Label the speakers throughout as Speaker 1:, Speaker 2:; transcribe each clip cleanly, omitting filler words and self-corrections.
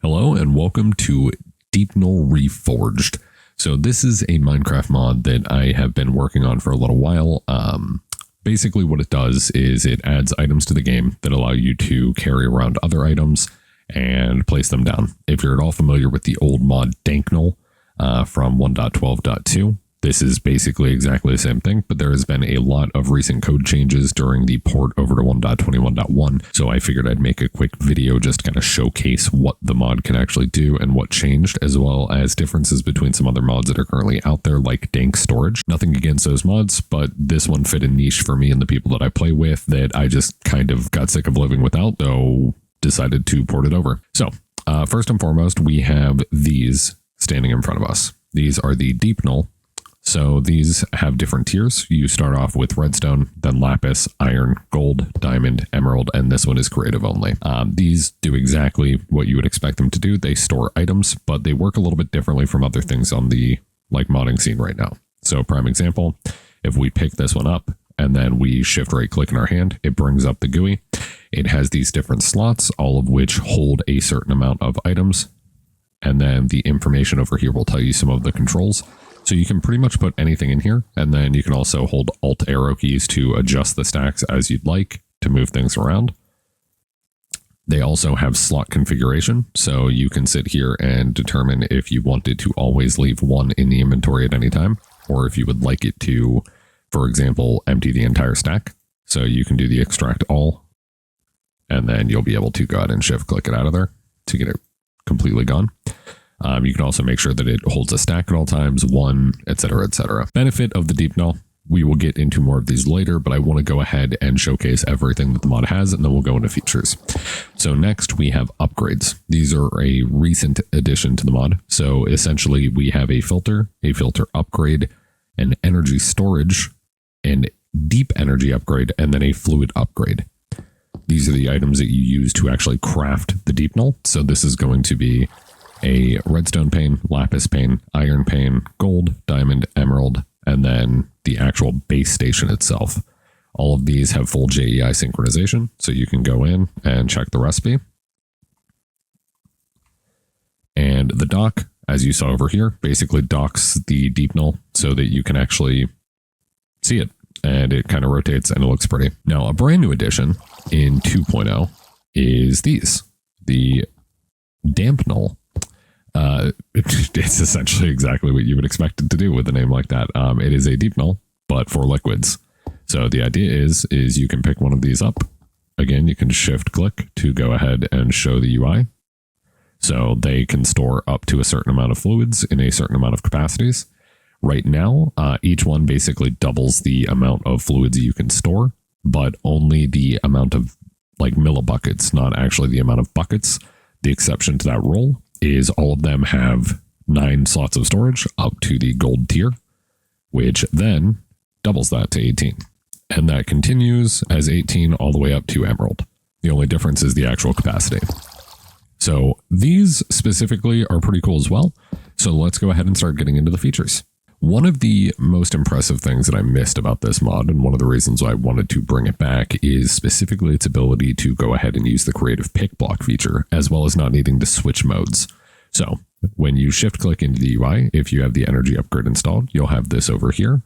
Speaker 1: Hello and welcome to DeepNull ReForged. So this is a Minecraft mod that I have been working on for a little while. Basically what it does is it adds items to the game that allow you to carry around other items and place them down. If you're at all familiar with the old mod DankNull from 1.12.2, this is basically exactly the same thing, but there has been a lot of recent code changes during the port over to 1.21.1. So I figured I'd make a quick video just to kind of showcase what the mod can actually do and what changed, as well as differences between some other mods that are currently out there like Dank Storage. Nothing against those mods, but this one fit a niche for me and the people that I play with that I just kind of got sick of living without, though decided to port it over. So first and foremost, we have these standing in front of us. These are the DeepNull. So these have different tiers. You start off with redstone, then lapis, iron, gold, diamond, emerald, and this one is creative only. These do exactly what you would expect them to do. They store items, but they work a little bit differently from other things on the modding scene right now. So prime example, if we pick this one up and then we shift right click in our hand, it brings up the GUI. It has these different slots, all of which hold a certain amount of items. And then the information over here will tell you some of the controls. So you can pretty much put anything in here, and then you can also hold Alt arrow keys to adjust the stacks as you'd like to move things around. They also have slot configuration, so you can sit here and determine if you wanted to always leave one in the inventory at any time, or if you would like it to, for example, empty the entire stack. So you can do the extract all, and then you'll be able to go ahead and shift click it out of there to get it completely gone. You can also make sure that it holds a stack at all times, one, etc., etc. Benefit of the DeepNull. We will get into more of these later, but I want to go ahead and showcase everything that the mod has, and then we'll go into features. So next we have upgrades. These are a recent addition to the mod. So essentially we have a filter upgrade, an energy storage, and deep energy upgrade, and then a fluid upgrade. These are the items that you use to actually craft the DeepNull. So this is going to be a redstone pane, lapis pane, iron pane, gold, diamond, emerald, and then the actual base station itself. All of these have full JEI synchronization, so you can go in and check the recipe. And the dock, as you saw over here, basically docks the DeepNull so that you can actually see it, and it kind of rotates and it looks pretty. Now, a brand new addition in 2.0 is these, the DankNull. It's essentially exactly what you would expect it to do with a name like that. It is a DeepNull, but for liquids. So the idea is you can pick one of these up. Again, you can shift click to go ahead and show the UI. So they can store up to a certain amount of fluids in a certain amount of capacities. Right now, each one basically doubles the amount of fluids you can store, but only the amount of millibuckets, not actually the amount of buckets. The exception to that rule is all of them have 9 slots of storage up to the gold tier, which then doubles that to 18. And that continues as 18 all the way up to emerald. The only difference is the actual capacity. So these specifically are pretty cool as well. So let's go ahead and start getting into the features. One of the most impressive things that I missed about this mod, and one of the reasons why I wanted to bring it back, is specifically its ability to go ahead and use the creative pick block feature, as well as not needing to switch modes. So when you shift click into the UI, if you have the energy upgrade installed, you'll have this over here.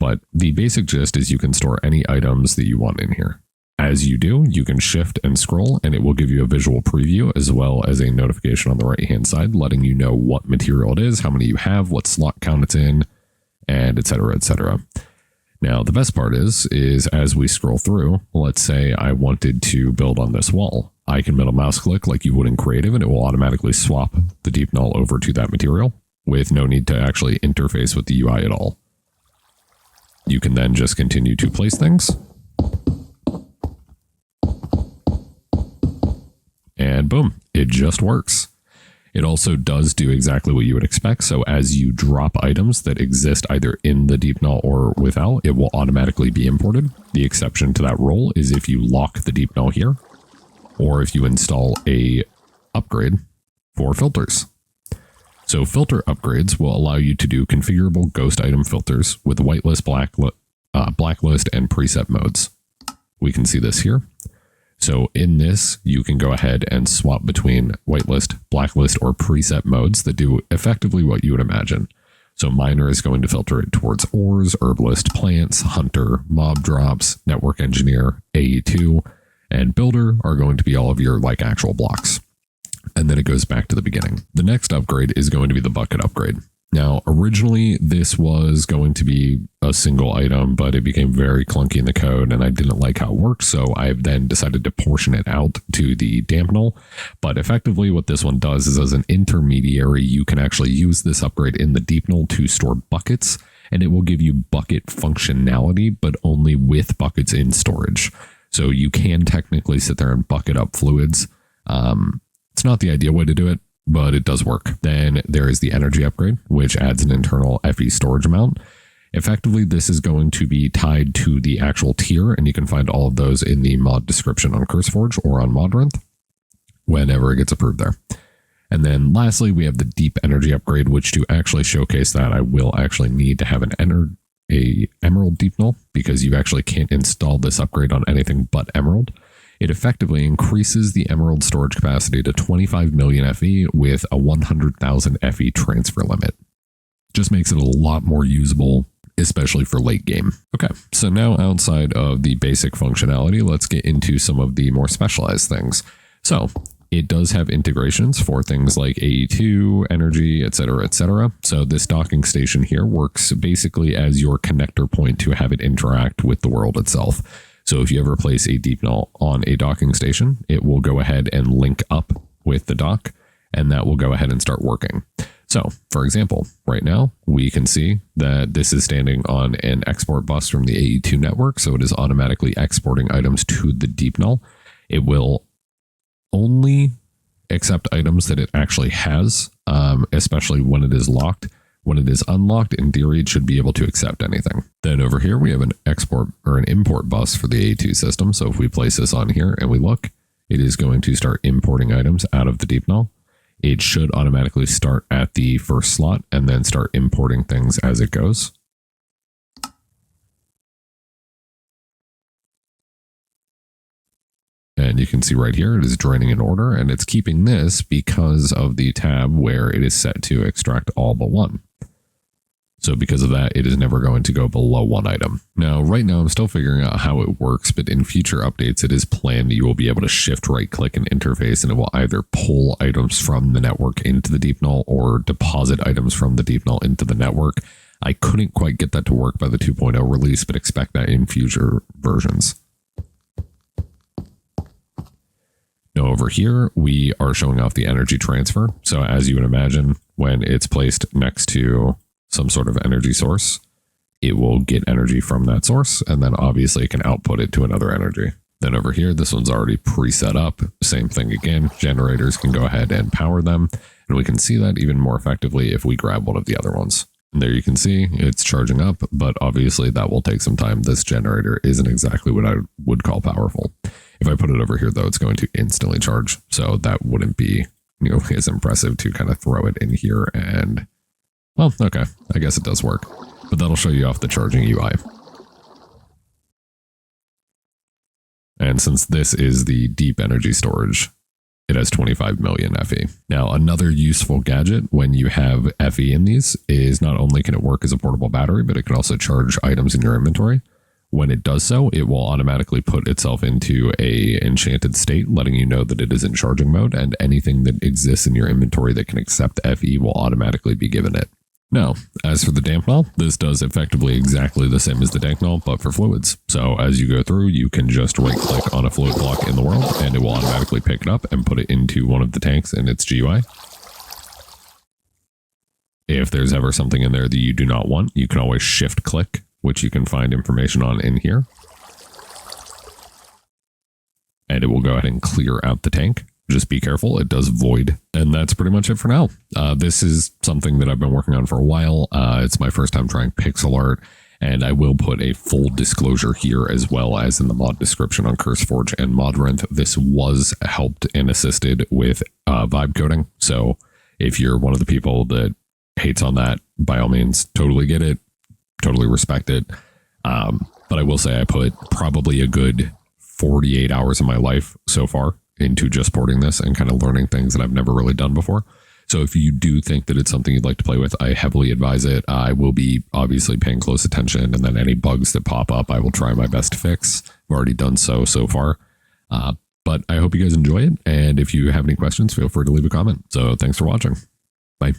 Speaker 1: But the basic gist is you can store any items that you want in here. As you do, you can shift and scroll, and it will give you a visual preview as well as a notification on the right-hand side, letting you know what material it is, how many you have, what slot count it's in, and etc., etc. Now, the best part is as we scroll through, let's say I wanted to build on this wall. I can middle mouse click like you would in creative, and it will automatically swap the DeepNull over to that material with no need to actually interface with the UI at all. You can then just continue to place things. And boom, it just works. It also does do exactly what you would expect. So as you drop items that exist either in the DeepNull or without, it will automatically be imported. The exception to that rule is if you lock the DeepNull here, or if you install a upgrade for filters. So filter upgrades will allow you to do configurable ghost item filters with whitelist, blacklist, and preset modes. We can see this here. So in this, you can go ahead and swap between whitelist, blacklist, or preset modes that do effectively what you would imagine. So miner is going to filter it towards ores, herbalist, plants, hunter, mob drops, network engineer, AE2, and builder are going to be all of your like actual blocks. And then it goes back to the beginning. The next upgrade is going to be the bucket upgrade. Now, originally, this was going to be a single item, but it became very clunky in the code, and I didn't like how it worked, so I've then decided to portion it out to the DankNull. But effectively, what this one does is, as an intermediary, you can actually use this upgrade in the DeepNull to store buckets, and it will give you bucket functionality, but only with buckets in storage. So you can technically sit there and bucket up fluids. It's not the ideal way to do it, but it does work. Then there is the energy upgrade, which adds an internal FE storage amount. Effectively, this is going to be tied to the actual tier, and you can find all of those in the mod description on CurseForge or on Modrinth whenever it gets approved there. And then lastly, we have the deep energy upgrade, which to actually showcase that, I will actually need to have an Emerald DeepNull, because you actually can't install this upgrade on anything but Emerald. It effectively increases the Emerald storage capacity to 25 million FE with a 100,000 FE transfer limit. Just makes it a lot more usable, especially for late game. Okay, so now outside of the basic functionality, let's get into some of the more specialized things. So it does have integrations for things like AE2, energy, etc., etc. So this docking station here works basically as your connector point to have it interact with the world itself. So if you ever place a DeepNull on a docking station, it will go ahead and link up with the dock, and that will go ahead and start working. So, for example, right now, we can see that this is standing on an export bus from the AE2 network, so it is automatically exporting items to the DeepNull. It will only accept items that it actually has, especially when it is locked. When it is unlocked, in theory, it should be able to accept anything. Then over here, we have an export or an import bus for the AE2 system. So if we place this on here and we look, it is going to start importing items out of the DeepNull. It should automatically start at the first slot and then start importing things as it goes. And you can see right here, it is draining in order, and it's keeping this because of the tab where it is set to extract all but one. So because of that, it is never going to go below one item. Now, right now, I'm still figuring out how it works, but in future updates, it is planned that you will be able to shift right click an interface, and it will either pull items from the network into the DeepNull or deposit items from the DeepNull into the network. I couldn't quite get that to work by the 2.0 release, but expect that in future versions. Now over here, we are showing off the energy transfer. So as you would imagine, when it's placed next to some sort of energy source, it will get energy from that source, and then obviously it can output it to another energy. Then over here, this one's already pre-set up. Same thing again, generators can go ahead and power them, and we can see that even more effectively if we grab one of the other ones. And there you can see it's charging up, but obviously that will take some time. This generator isn't exactly what I would call powerful. If I put it over here, though, it's going to instantly charge, so that wouldn't be, as impressive to kind of throw it in here and, well, okay, I guess it does work, but that'll show you off the charging UI. And since this is the deep energy storage, it has 25 million FE. Now, another useful gadget when you have FE in these is not only can it work as a portable battery, but it can also charge items in your inventory. When it does so, it will automatically put itself into a enchanted state, letting you know that it is in charging mode, and anything that exists in your inventory that can accept FE will automatically be given it. Now, as for the DankNull, this does effectively exactly the same as the DankNull, but for fluids. So as you go through, you can just right-click on a fluid block in the world, and it will automatically pick it up and put it into one of the tanks in its GUI. If there's ever something in there that you do not want, you can always shift-click, which you can find information on in here. And it will go ahead and clear out the tank. Just be careful, it does void. And that's pretty much it for now. This is something that I've been working on for a while. It's my first time trying pixel art, and I will put a full disclosure here as well as in the mod description on CurseForge and Modrinth. This was helped and assisted with vibe coding. So if you're one of the people that hates on that, by all means, totally get it, totally respect it. But I will say I put probably a good 48 hours of my life so far into just porting this and kind of learning things that I've never really done before. So if you do think that it's something you'd like to play with, I heavily advise it. I will be obviously paying close attention, and then any bugs that pop up, I will try my best to fix. I've already done so far. But I hope you guys enjoy it. And if you have any questions, feel free to leave a comment. So thanks for watching. Bye.